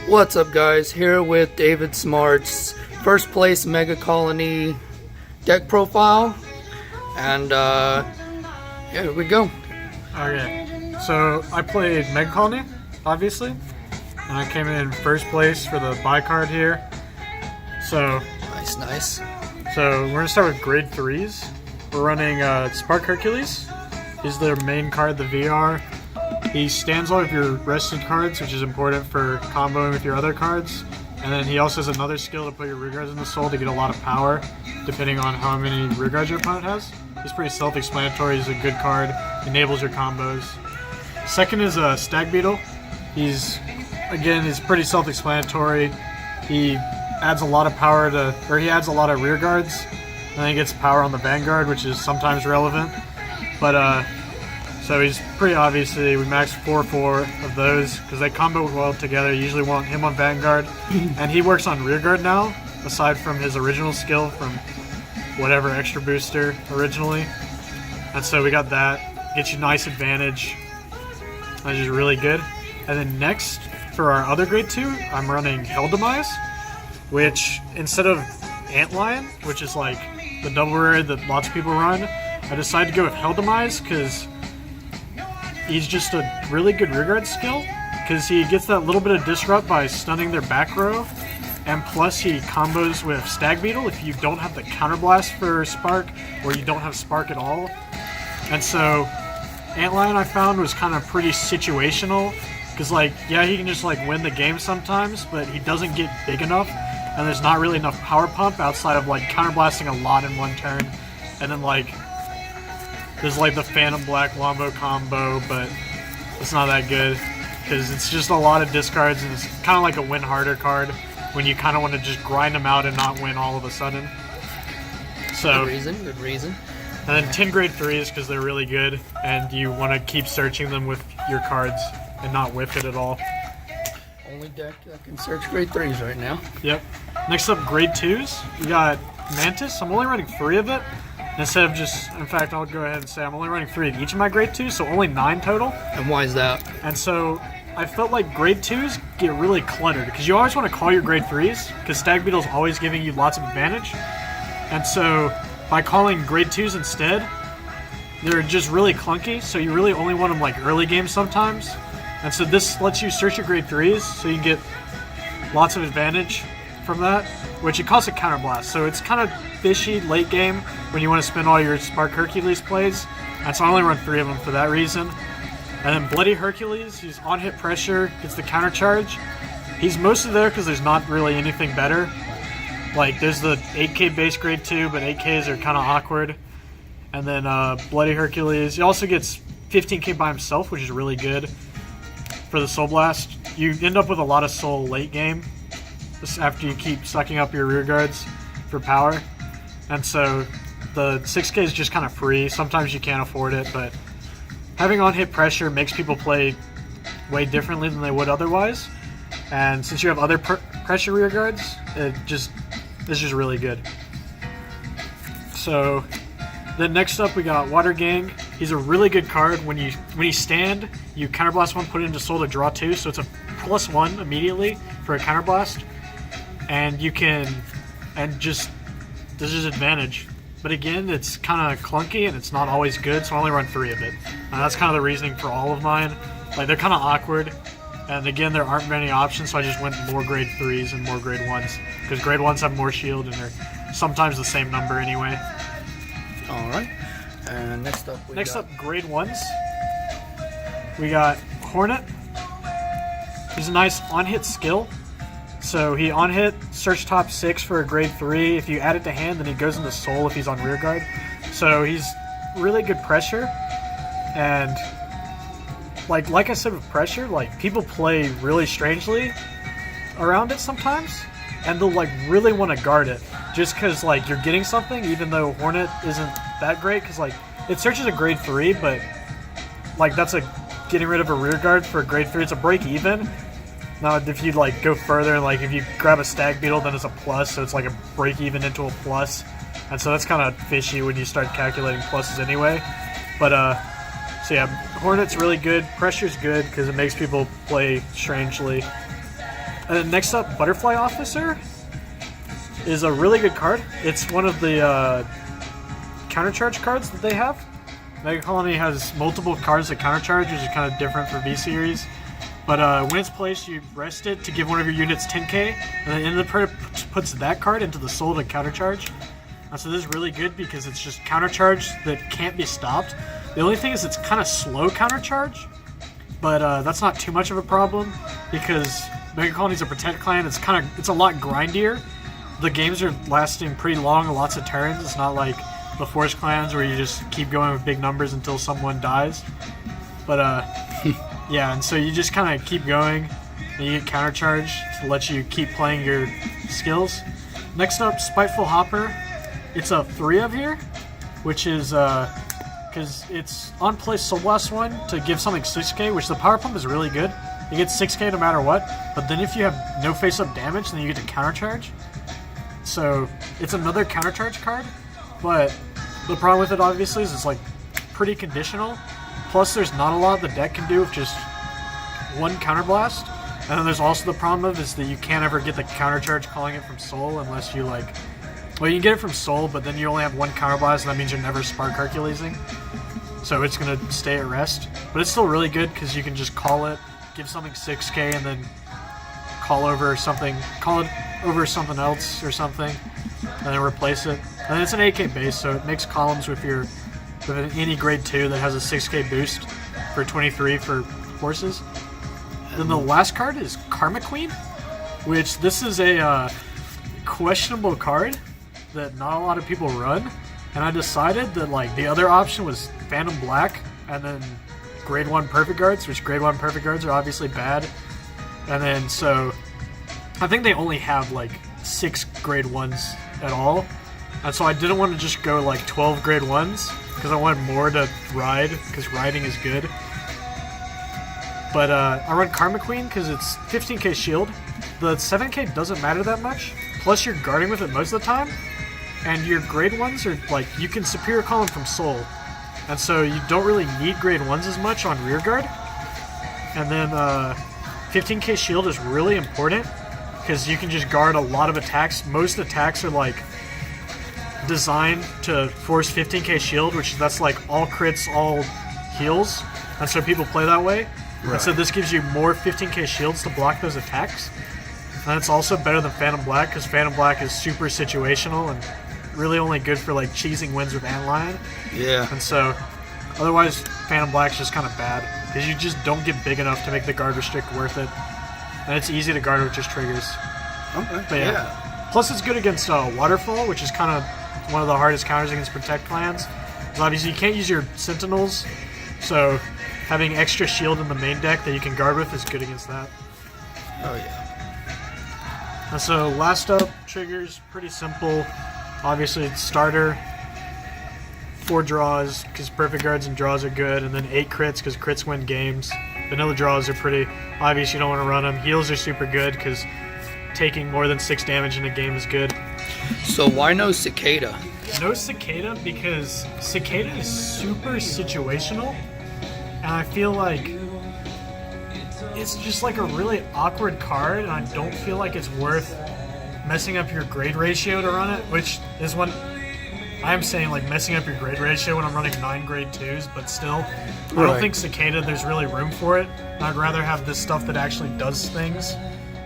What's up, guys? Here with David Smart's first place Megacolony deck profile, and yeah, here we go. Okay, so I played Megacolony, obviously, and I came in first place for the buy card here. So Nice. So we're gonna start with grade 3s. We're running Spark Hercules. He's their main card, the VR. He stands all of your rested cards, which is important for comboing with your other cards. And then he also has another skill to put your rearguards in the soul to get a lot of power, depending on how many rearguards your opponent has. He's pretty self-explanatory. He's a good card, enables your combos. Second is Stag Beetle. He's pretty self-explanatory. He adds a lot of power he adds a lot of rearguards, and then he gets power on the Vanguard, which is sometimes relevant. But so he's pretty obviously, we maxed 4 of those because they combo well together. You usually want him on Vanguard, and he works on rearguard now, aside from his original skill from whatever extra booster originally. And so we got that, gets you nice advantage, which is really good. And then next, for our other grade 2, I'm running Hell Demise, which instead of Antlion, which is like the double rare that lots of people run, I decided to go with Hell Demise because he's just a really good rearguard skill, because he gets that little bit of disrupt by stunning their back row, and plus he combos with Stag Beetle if you don't have the counterblast for Spark, or you don't have Spark at all. And so Antlion I found was kind of pretty situational, because like, yeah, he can just like win the game sometimes, but he doesn't get big enough, and there's not really enough power pump outside of like counterblasting a lot in one turn, and then like there's like the Phantom Black Wombo combo, but it's not that good because it's just a lot of discards, and it's kind of like a win harder card when you kind of want to just grind them out and not win all of a sudden. So Good reason. And then 10 grade 3s because they're really good, and you want to keep searching them with your cards and not whiff it at all. Only deck that can search grade 3s right now. Yep. Next up, grade 2s. We got Mantis. I'm only running 3 of it. Instead of just, in fact, I'll go ahead and say I'm only running 3 of each of my grade 2s, so only 9 total. And why is that? And so I felt like grade 2s get really cluttered, because you always want to call your grade 3s, because Stag Beetle's always giving you lots of advantage. And so by calling grade 2s instead, they're just really clunky, so you really only want them like early game sometimes. And so this lets you search your grade 3s, so you can get lots of advantage from that, which it costs a counterblast, so it's kind of fishy late game when you want to spend all your Spark Hercules plays, and so I only run 3 of them for that reason. And then Bloody Hercules, he's on hit pressure, gets the counter charge. He's mostly there because there's not really anything better. Like there's the 8k base grade 2, but 8ks are kind of awkward. And then Bloody Hercules, he also gets 15k by himself, which is really good for the Soul Blast. You end up with a lot of soul late game after you keep sucking up your rear guards for power, and so the 6k is just kind of free. Sometimes you can't afford it, but having on hit pressure makes people play way differently than they would otherwise, and since you have other pressure rear guards, it's just really good. So then next up we got Water Gang. He's a really good card. When you stand, you counterblast 1, put it into soul to draw 2, so it's a +1 immediately for a counterblast. And you can, there's just advantage. But again, it's kind of clunky and it's not always good, so I only run 3 of it. And that's kind of the reasoning for all of mine. Like, they're kind of awkward, and again, there aren't many options, so I just went more grade 3s and more grade 1s. Because grade 1s have more shield, and they're sometimes the same number anyway. Alright. And next up, grade 1s. We got Hornet. He's a nice on-hit skill. So he on-hit, search top 6 for a grade 3. If you add it to hand, then he goes into soul if he's on rearguard. So he's really good pressure. And like I said with pressure, like people play really strangely around it sometimes. And they'll like really want to guard it. Just because like you're getting something, even though Hornet isn't that great. Because like it searches a grade 3, but like that's a getting rid of a rearguard for a grade 3. It's a break even. Now, if you like go further, like if you grab a Stag Beetle, then it's a plus, so it's like a break even into a plus, and so that's kind of fishy when you start calculating pluses anyway. But so yeah, Hornet's really good. Pressure's good because it makes people play strangely. Next up, Butterfly Officer is a really good card. It's one of the countercharge cards that they have. Megacolony has multiple cards that countercharge, which is kind of different for V-Series. But when it's placed, you rest it to give one of your units 10k, and then end of the turn puts that card into the soul to countercharge. And so this is really good because it's just countercharge that can't be stopped. The only thing is it's kind of slow countercharge, but that's not too much of a problem because Megacolony's a Protect clan. It's a lot grindier. The games are lasting pretty long, lots of turns. It's not like the Forest clans where you just keep going with big numbers until someone dies. But yeah, and so you just kind of keep going, and you get countercharge to let you keep playing your skills. Next up, Spiteful Hopper. It's a 3 of here, which is because it's on play Soul Blast 1 to give something 6k, which the power pump is really good. You get 6k no matter what, but then if you have no face-up damage, then you get to countercharge. So it's another countercharge card, but the problem with it obviously is it's like pretty conditional. Plus there's not a lot the deck can do with just one counterblast. And then there's also the problem of is that you can't ever get the countercharge calling it from Soul unless you like... Well, you can get it from Soul, but then you only have one counterblast, and that means you're never Spark Herculesing. So it's going to stay at rest. But it's still really good because you can just call it, give something 6k, and then call it over something else or something, and then replace it. And it's an 8k base, so it makes columns with any grade 2 that has a 6k boost for 23 for forces. Then the last card is Karma Queen, which this is a questionable card that not a lot of people run, and I decided that like the other option was Phantom Black and then grade 1 Perfect Guards, which grade 1 Perfect Guards are obviously bad, and then so I think they only have like 6 grade 1s at all, and so I didn't want to just go like 12 grade 1s because I wanted more to ride because riding is good. But I run Karma Queen because it's 15k shield. The 7k doesn't matter that much, plus you're guarding with it most of the time, and your grade 1s are like, you can superior call them from Soul, and so you don't really need grade 1s as much on rear guard. And then 15k shield is really important because you can just guard a lot of attacks. Most attacks are like designed to force 15k shield, that's like all crits, all heals, and so people play that way. Right. And so this gives you more 15k shields to block those attacks. And it's also better than Phantom Black because Phantom Black is super situational and really only good for like cheesing wins with Antlion. Yeah. And so otherwise Phantom Black's just kind of bad because you just don't get big enough to make the guard restrict worth it. And it's easy to guard with just triggers. Okay. But yeah. Plus it's good against Waterfall, which is kind of one of the hardest counters against Protect clans. Because obviously you can't use your Sentinels, so having extra shield in the main deck that you can guard with is good against that. Oh yeah. And so last up, triggers, pretty simple. Obviously it's starter, 4 draws because perfect guards and draws are good, and then 8 crits because crits win games. Vanilla draws are pretty obvious, you don't want to run them. Heals are super good because taking more than 6 damage in a game is good. So why no Cicada? No Cicada because Cicada is super situational, and I feel like it's just like a really awkward card, and I don't feel like it's worth messing up your grade ratio to run it, which is when I'm saying like messing up your grade ratio when I'm running 9 grade 2s, but still, I don't think Cicada there's really room for it. I'd rather have this stuff that actually does things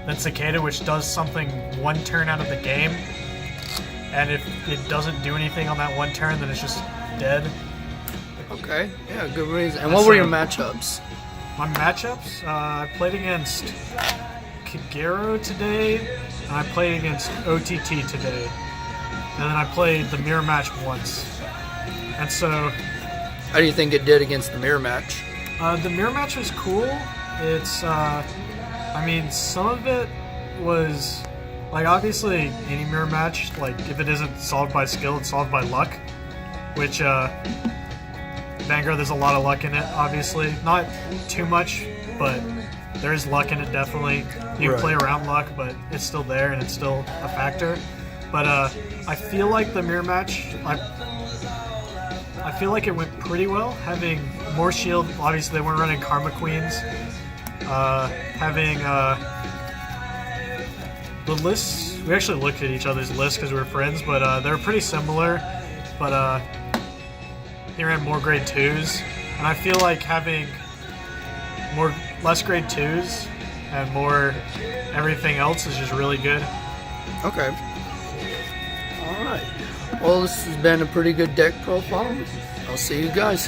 than Cicada, which does something 1 turn out of the game, and if it doesn't do anything on that 1 turn, then it's just dead. Okay, yeah, good reason. And what were your matchups? My matchups, I played against Kagero today, and I played against OTT today, and then I played the mirror match once. And so... How do you think it did against the mirror match? The mirror match was cool. It's, I mean, some of it was, like, obviously any mirror match, like, if it isn't solved by skill, it's solved by luck, which, Vanguard, there's a lot of luck in it, obviously. Not too much, but there is luck in it, definitely. You can play around luck, but it's still there, and it's still a factor. But I feel like the mirror match, I feel like it went pretty well, having more shield. Obviously, they weren't running Karma Queens. Having The lists, we actually looked at each other's lists because we were friends, but they're pretty similar. But he ran more grade 2s, and I feel like having less grade 2s and more everything else is just really good. Okay. All right. Well, this has been a pretty good deck profile. I'll see you guys.